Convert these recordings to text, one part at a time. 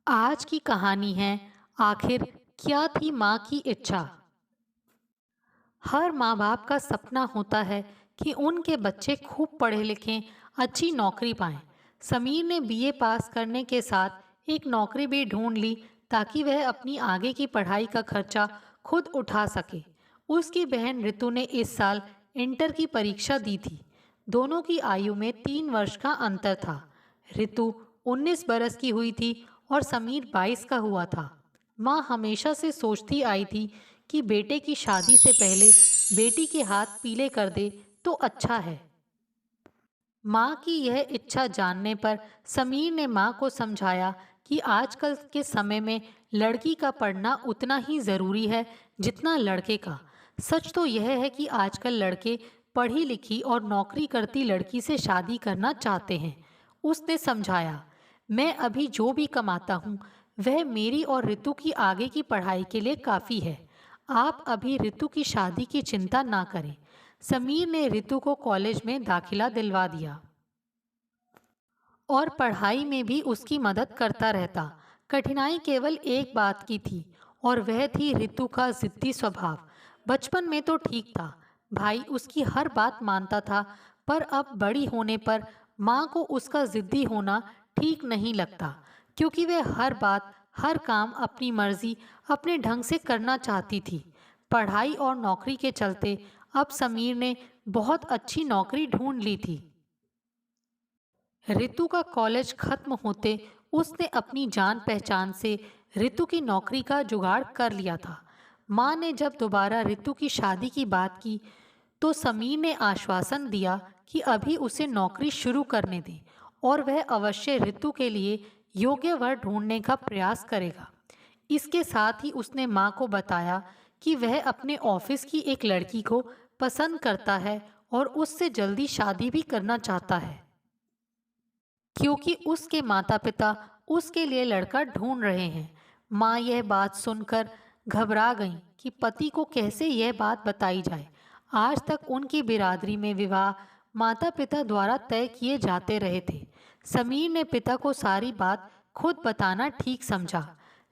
आज की कहानी है आखिर क्या थी माँ की इच्छा। हर माँ बाप का सपना होता है कि उनके बच्चे खूब पढ़े लिखें, अच्छी नौकरी पाएं। समीर ने बीए पास करने के साथ एक नौकरी भी ढूंढ ली ताकि वह अपनी आगे की पढ़ाई का खर्चा खुद उठा सके। उसकी बहन रितु ने इस साल इंटर की परीक्षा दी थी। दोनों की आयु में 3 वर्ष का अंतर था। रितु 19 बरस की हुई थी और समीर 22 का हुआ था। माँ हमेशा से सोचती आई थी कि बेटे की शादी से पहले बेटी के हाथ पीले कर दे तो अच्छा है। माँ की यह इच्छा जानने पर समीर ने माँ को समझाया कि आजकल के समय में लड़की का पढ़ना उतना ही ज़रूरी है जितना लड़के का। सच तो यह है कि आजकल लड़के पढ़ी लिखी और नौकरी करती लड़की से शादी करना चाहते हैं। उसने समझाया, मैं अभी जो भी कमाता हूँ वह मेरी और ऋतु की आगे की पढ़ाई के लिए काफ़ी है। आप अभी ऋतु की शादी की चिंता ना करें। समीर ने ऋतु को कॉलेज में दाखिला दिलवा दिया और पढ़ाई में भी उसकी मदद करता रहता। कठिनाई केवल एक बात की थी और वह थी ऋतु का जिद्दी स्वभाव। बचपन में तो ठीक था, भाई उसकी हर बात मानता था, पर अब बड़ी होने पर माँ को उसका जिद्दी होना ठीक नहीं लगता, क्योंकि वह हर बात हर काम अपनी मर्जी अपने ढंग से करना चाहती थी। पढ़ाई और नौकरी के चलते अब समीर ने बहुत अच्छी नौकरी ढूंढ ली थी। ऋतु का कॉलेज खत्म होते उसने अपनी जान पहचान से ऋतु की नौकरी का जुगाड़ कर लिया था। माँ ने जब दोबारा ऋतु की शादी की बात की तो समीर ने आश्वासन दिया कि अभी उसे नौकरी शुरू करने दें और वह अवश्य ऋतु के लिए योग्य वर ढूंढने का प्रयास करेगा। इसके साथ ही उसने माँ को बताया कि वह अपने ऑफिस की एक लड़की को पसंद करता है और उससे जल्दी शादी भी करना चाहता है, क्योंकि उसके माता पिता उसके लिए लड़का ढूंढ रहे हैं। माँ यह बात सुनकर घबरा गईं कि पति को कैसे यह बात बताई जाए। आज तक उनकी बिरादरी में विवाह माता पिता द्वारा तय किए जाते रहे थे। समीर ने पिता को सारी बात खुद बताना ठीक समझा।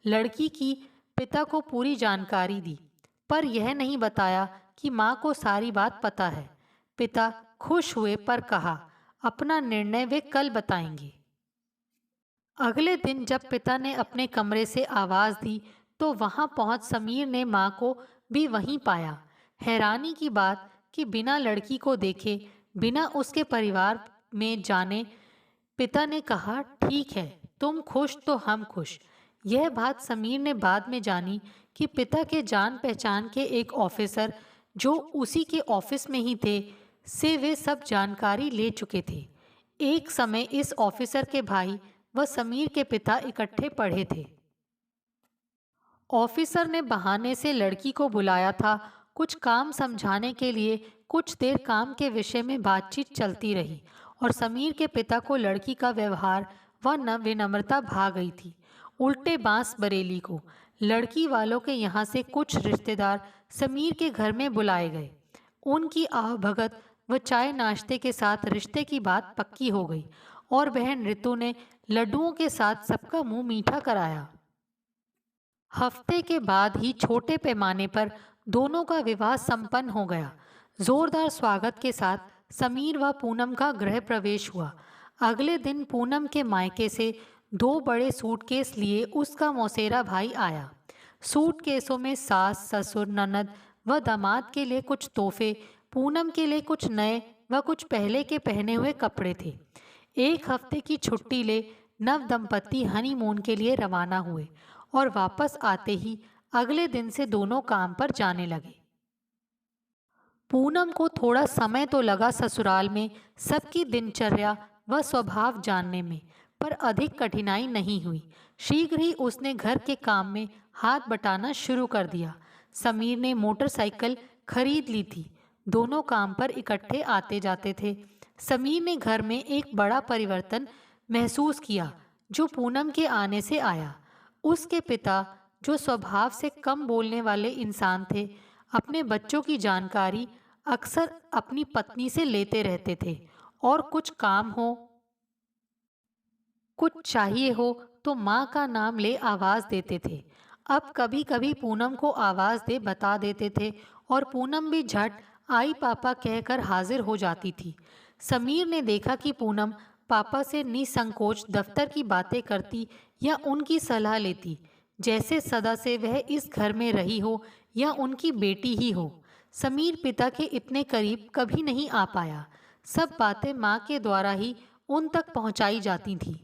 लड़की की पिता को पूरी जानकारी दी, पर यह नहीं बताया कि माँ को सारी बात पता है। पिता खुश हुए पर कहा, अपना निर्णय वे कल बताएंगे। अगले दिन जब पिता ने अपने कमरे से आवाज दी तो वहां पहुंच समीर ने मां को भी वहीं पाया। हैरानी की बात कि बिना लड़की को देखे, बिना उसके परिवार में जाने, पिता ने कहा, ठीक है, तुम खुश तो हम खुश। यह बात समीर ने बाद में जानी कि पिता के जान पहचान के एक ऑफिसर जो उसी के ऑफिस में ही थे से वे सब जानकारी ले चुके थे। एक समय इस ऑफिसर के भाई व समीर के पिता इकट्ठे पढ़े थे। ऑफिसर ने बहाने से लड़की को बुलाया था, कुछ काम समझाने के लिए। कुछ देर काम के विषय में बातचीत चलती रही और समीर के पिता को लड़की का व्यवहार व न विनम्रता भा गई थी। उल्टे बांस बरेली को लड़की वालों के यहाँ से कुछ रिश्तेदार समीर के घर में बुलाए गए। उनकी आवभगत व चाय नाश्ते के साथ रिश्ते की बात पक्की हो गई और बहन ऋतु ने लड्डुओं के साथ सबका मुंह मीठा कराया। हफ्ते के बाद ही छोटे पैमाने पर दोनों का विवाह संपन्न हो गया। जोरदार स्वागत के साथ समीर व पूनम का गृह प्रवेश हुआ। अगले दिन पूनम के मायके से 2 बड़े सूटकेस लिए उसका मौसेरा भाई आया। सूटकेसों में सास ससुर ननद व दामाद के लिए कुछ तोहफे, पूनम के लिए कुछ नए व कुछ पहले के पहने हुए कपड़े थे। एक हफ्ते की छुट्टी ले नव दंपति हनीमून के लिए रवाना हुए और वापस आते ही अगले दिन से दोनों काम पर जाने लगे। पूनम को थोड़ा समय तो लगा ससुराल में सबकी दिनचर्या व स्वभाव जानने में, पर अधिक कठिनाई नहीं हुई। शीघ्र ही उसने घर के काम में हाथ बटाना शुरू कर दिया। समीर ने मोटरसाइकिल खरीद ली थी। दोनों काम पर इकट्ठे आते जाते थे। समीर ने घर में एक बड़ा परिवर्तन महसूस किया जो पूनम के आने से आया। उसके पिता, जो स्वभाव से कम बोलने वाले इंसान थे, अपने बच्चों की जानकारी अक्सर अपनी पत्नी से लेते रहते थे और कुछ चाहिए हो तो माँ का नाम ले आवाज़ देते थे। अब कभी कभी पूनम को आवाज़ दे बता देते थे और पूनम भी झट आई पापा कहकर हाजिर हो जाती थी। समीर ने देखा कि पूनम पापा से निसंकोच दफ्तर की बातें करती या उनकी सलाह लेती, जैसे सदा से वह इस घर में रही हो या उनकी बेटी ही हो। समीर पिता के इतने करीब कभी नहीं आ पाया। सब बातें माँ के द्वारा ही उन तक पहुँचाई जाती थीं।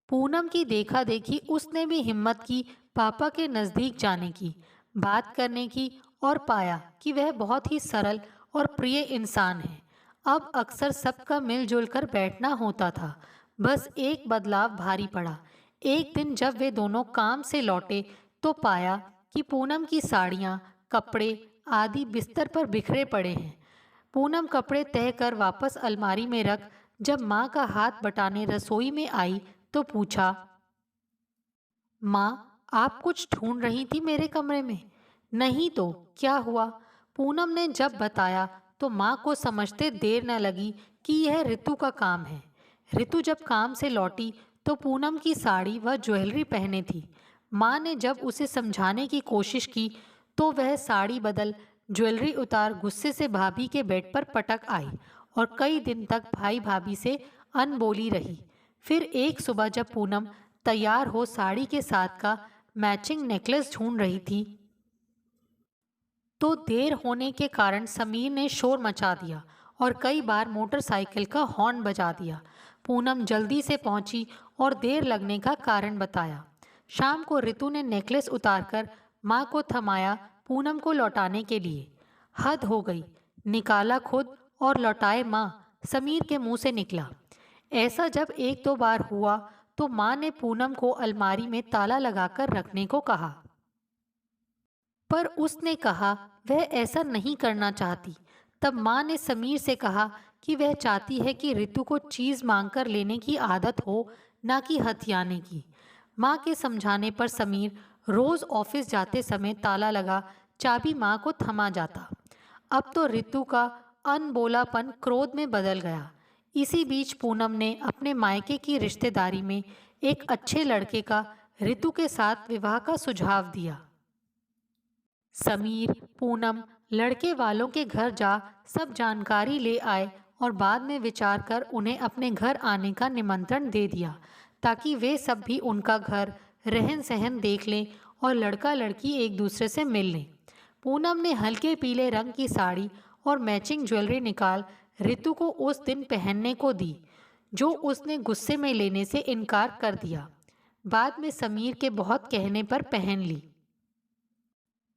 पूनम की देखा देखी उसने भी हिम्मत की पापा के नज़दीक जाने की, बात करने की, और पाया कि वह बहुत ही सरल और प्रिय इंसान है। अब अक्सर सबका मिलजुल कर बैठना होता था। बस एक बदलाव भारी पड़ा। एक दिन जब वे दोनों काम से लौटे तो पाया कि पूनम की साड़ियाँ, कपड़े आदि बिस्तर पर बिखरे पड़े हैं। पूनम कपड़े तह कर वापस अलमारी में रख जब माँ का हाथ बटाने रसोई में आई तो पूछा, माँ, आप कुछ ढूंढ रही थी मेरे कमरे में? नहीं तो क्या हुआ? पूनम ने जब बताया तो माँ को समझते देर न लगी कि यह ऋतु का काम है। ऋतु जब काम से लौटी तो पूनम की साड़ी व ज्वेलरी पहने थी। माँ ने जब उसे समझाने की कोशिश की तो वह साड़ी बदल ज्वेलरी उतार गुस्से से भाभी के बेड पर पटक आई और कई दिन तक भाई भाभी से अनबोली रही। फिर एक सुबह जब पूनम तैयार हो साड़ी के साथ का मैचिंग नेकलेस ढूंढ रही थी तो देर होने के कारण समीर ने शोर मचा दिया और कई बार मोटरसाइकिल का हॉर्न बजा दिया। पूनम जल्दी से पहुंची और देर लगने का कारण बताया। शाम को ऋतु ने नेकलेस उतारकर माँ को थमाया पूनम को लौटाने के लिए। हद हो गई, निकाला खुद और लौटाए माँ, समीर के मुंह से निकला। ऐसा जब एक दो बार हुआ तो माँ ने पूनम को अलमारी में ताला लगाकर रखने को कहा, पर उसने कहा वह ऐसा नहीं करना चाहती। तब माँ ने समीर से कहा कि वह चाहती है कि ऋतु को चीज़ मांगकर लेने की आदत हो, ना कि हथियाने की। माँ के समझाने पर समीर रोज़ ऑफिस जाते समय ताला लगा चाबी माँ को थमा जाता। अब तो ऋतु का अनबोलापन क्रोध में बदल गया। इसी बीच पूनम ने अपने मायके की रिश्तेदारी में एक अच्छे लड़के का ऋतु के साथ विवाह का सुझाव दिया। समीर, पूनम लड़के वालों के घर जा सब जानकारी ले आए और बाद में विचार कर उन्हें अपने घर आने का निमंत्रण दे दिया ताकि वे सब भी उनका घर, रहन सहन देख लें और लड़का लड़की एक दूसरे से मिल लें। पूनम ने हल्के पीले रंग की साड़ी और मैचिंग ज्वेलरी निकाल ऋतु को उस दिन पहनने को दी, जो उसने गुस्से में लेने से इनकार कर दिया। बाद में समीर के बहुत कहने पर पहन ली।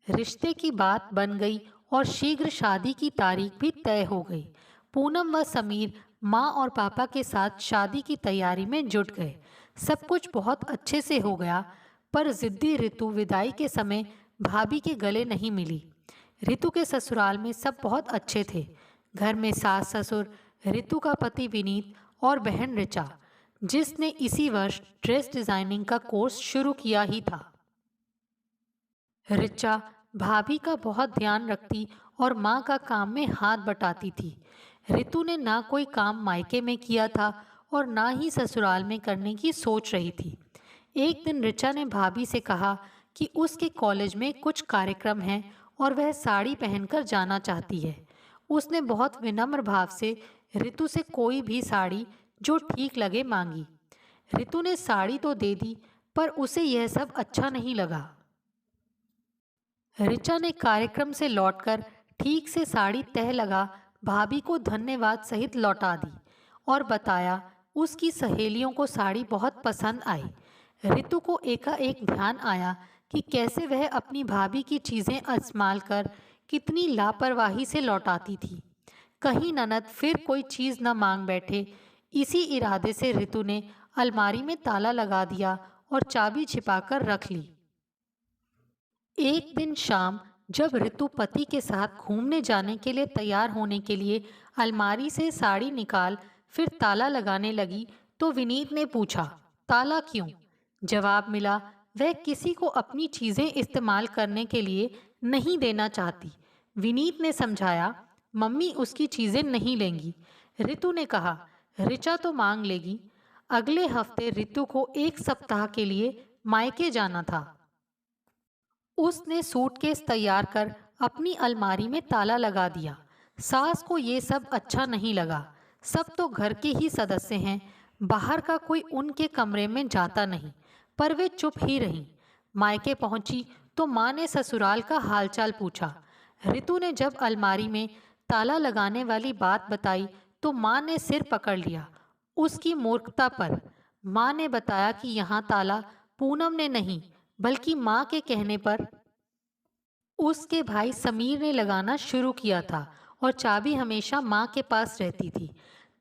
रिश्ते की बात बन गई और शीघ्र शादी की तारीख भी तय हो गई। पूनम व समीर माँ और पापा के साथ शादी की तैयारी में जुट गए। सब कुछ बहुत अच्छे से हो गया, पर जिद्दी ऋतु विदाई के समय भाभी के गले नहीं मिली। ऋतु के ससुराल में सब बहुत अच्छे थे। घर में सास ससुर, ऋतु का पति विनीत और बहन ऋचा, जिसने इसी वर्ष ड्रेस डिजाइनिंग का कोर्स शुरू किया ही था। ऋचा भाभी का बहुत ध्यान रखती और माँ का काम में हाथ बटाती थी। ऋतु ने ना कोई काम मायके में किया था और ना ही ससुराल में करने की सोच रही थी। एक दिन ऋचा ने भाभी से कहा कि उसके कॉलेज में कुछ कार्यक्रम है और वह साड़ी पहनकर जाना चाहती है। उसने बहुत विनम्र भाव से ऋतु से कोई भी साड़ी जो ठीक लगे मांगी। ऋतु ने साड़ी तो दे दी, पर उसे यह सब अच्छा नहीं लगा। ऋचा ने कार्यक्रम से लौटकर ठीक से साड़ी तह लगा भाभी को धन्यवाद सहित लौटा दी और बताया उसकी सहेलियों को साड़ी बहुत पसंद आई। ऋतु को एकाएक ध्यान आया कि कैसे वह अपनी भाभी की चीज़ें इस्तेमाल कर कितनी लापरवाही से लौटाती थी। कहीं ननद फिर कोई चीज़ न मांग बैठे। इसी इरादे से ऋतु ने अलमारी में ताला लगा दिया और चाबी छिपाकर रख ली। एक दिन शाम जब ऋतु पति के साथ घूमने जाने के लिए तैयार होने के लिए अलमारी से साड़ी निकाल फिर ताला लगाने लगी तो विनीत ने पूछा, ताला क्यों? जवाब मिला, वह किसी को अपनी चीज़ें इस्तेमाल करने के लिए नहीं देना चाहती। विनीत ने समझाया, मम्मी उसकी चीज़ें नहीं लेंगी। ऋतु ने कहा, ऋचा तो मांग लेगी। अगले हफ्ते रितु को एक सप्ताह के लिए मायके जाना था। उसने सूटकेस तैयार कर अपनी अलमारी में ताला लगा दिया। सास को ये सब अच्छा नहीं लगा। सब तो घर के ही सदस्य हैं, बाहर का कोई उनके कमरे में जाता नहीं, पर वे चुप ही रहीं। मायके पहुंची तो माँ ने ससुराल का हालचाल पूछा। रितु ने जब अलमारी में ताला लगाने वाली बात बताई तो माँ ने सिर पकड़ लिया उसकी मूर्खता पर। माँ ने बताया कि यहाँ ताला पूनम ने नहीं, बल्कि माँ के कहने पर उसके भाई समीर ने लगाना शुरू किया था, और चाबी हमेशा माँ के पास रहती थी।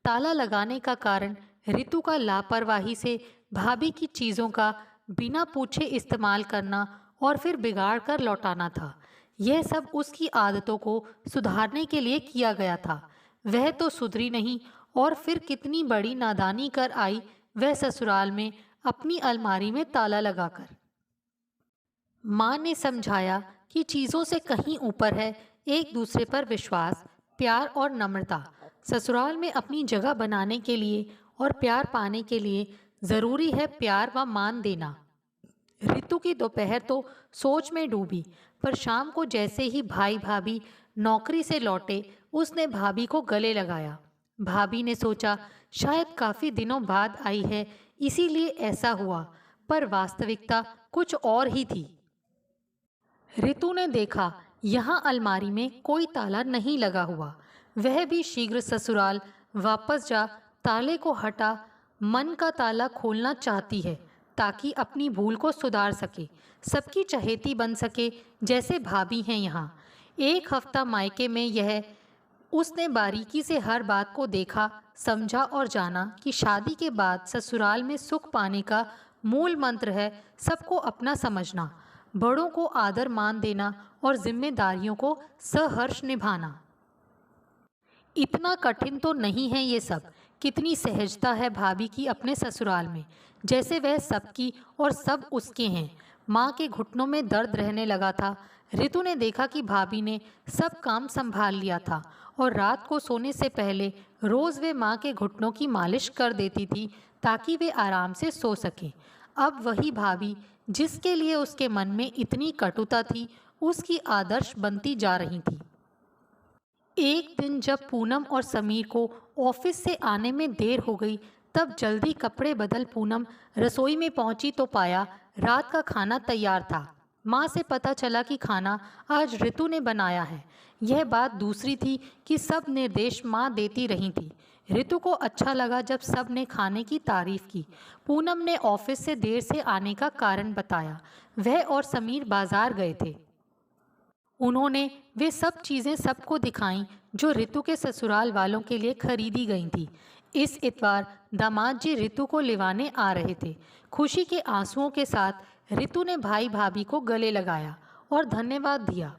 ताला लगाने का कारण रितु का लापरवाही से भाभी की चीज़ों का बिना पूछे इस्तेमाल करना और फिर बिगाड़ कर लौटाना था। यह सब उसकी आदतों को सुधारने के लिए किया गया था। वह तो सुधरी नहीं, और फिर कितनी बड़ी नादानी कर आई वह ससुराल में अपनी अलमारी में ताला लगाकर। माँ ने समझाया कि चीज़ों से कहीं ऊपर है एक दूसरे पर विश्वास, प्यार और नम्रता। ससुराल में अपनी जगह बनाने के लिए और प्यार पाने के लिए ज़रूरी है प्यार व मान देना। रितु की दोपहर तो सोच में डूबी, पर शाम को जैसे ही भाई भाभी नौकरी से लौटे उसने भाभी को गले लगाया। भाभी ने सोचा शायद काफ़ी दिनों बाद आई है इसीलिए ऐसा हुआ, पर वास्तविकता कुछ और ही थी। रितु ने देखा यहाँ अलमारी में कोई ताला नहीं लगा हुआ। वह भी शीघ्र ससुराल वापस जा ताले को हटा मन का ताला खोलना चाहती है, ताकि अपनी भूल को सुधार सके, सबकी चहेती बन सके जैसे भाभी हैं यहाँ। एक हफ्ता मायके में यह उसने बारीकी से हर बात को देखा, समझा और जाना कि शादी के बाद ससुराल में सुख पाने का मूल मंत्र है सबको अपना समझना, बड़ों को आदर मान देना और जिम्मेदारियों को सहर्ष निभाना। इतना कठिन तो नहीं है ये सब। कितनी सहजता है भाभी की अपने ससुराल में, जैसे वह सबकी और सब उसके हैं। माँ के घुटनों में दर्द रहने लगा था। रितु ने देखा कि भाभी ने सब काम संभाल लिया था, और रात को सोने से पहले रोज़ वे माँ के घुटनों की मालिश कर देती थी ताकि वे आराम से सो सकें। अब वही भाभी जिसके लिए उसके मन में इतनी कटुता थी, उसकी आदर्श बनती जा रही थी। एक दिन जब पूनम और समीर को ऑफिस से आने में देर हो गई, तब जल्दी कपड़े बदल पूनम रसोई में पहुंची तो पाया रात का खाना तैयार था। माँ से पता चला कि खाना आज रितु ने बनाया है। यह बात दूसरी थी कि सब निर्देश माँ देती रही थी। रितु को अच्छा लगा जब सब ने खाने की तारीफ की। पूनम ने ऑफिस से देर से आने का कारण बताया। वह और समीर बाजार गए थे। उन्होंने वे सब चीज़ें सबको दिखाईं जो रितु के ससुराल वालों के लिए खरीदी गई थी। इस इतवार दामाद जी रितु को लिवाने आ रहे थे। खुशी के आंसुओं के साथ रितु ने भाई भाभी को गले लगाया और धन्यवाद दिया।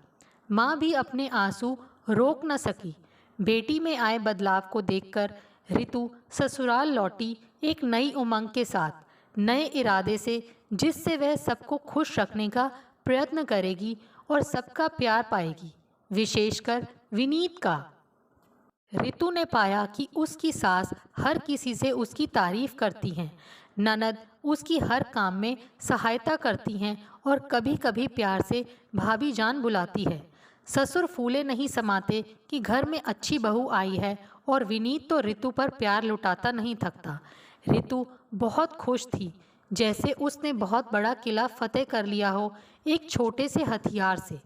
माँ भी अपने आंसू रोक न सकी। बेटी में आए बदलाव को देखकर रितु ससुराल लौटी एक नई उमंग के साथ, नए इरादे से, जिससे वह सबको खुश रखने का प्रयत्न करेगी और सबका प्यार पाएगी, विशेषकर विनीत का। रितु ने पाया कि उसकी सास हर किसी से उसकी तारीफ करती हैं, ननद उसकी हर काम में सहायता करती हैं और कभी कभी प्यार से भाभी जान बुलाती है। ससुर फूले नहीं समाते कि घर में अच्छी बहू आई है, और विनीत तो रितु पर प्यार लुटाता नहीं थकता। रितु बहुत खुश थी, जैसे उसने बहुत बड़ा किला फतेह कर लिया हो एक छोटे से हथियार से,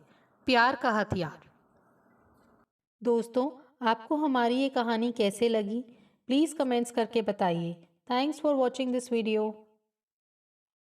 प्यार का हथियार। दोस्तों, आपको हमारी ये कहानी कैसे लगी? प्लीज़ कमेंट्स करके बताइए। Thanks for watching this video.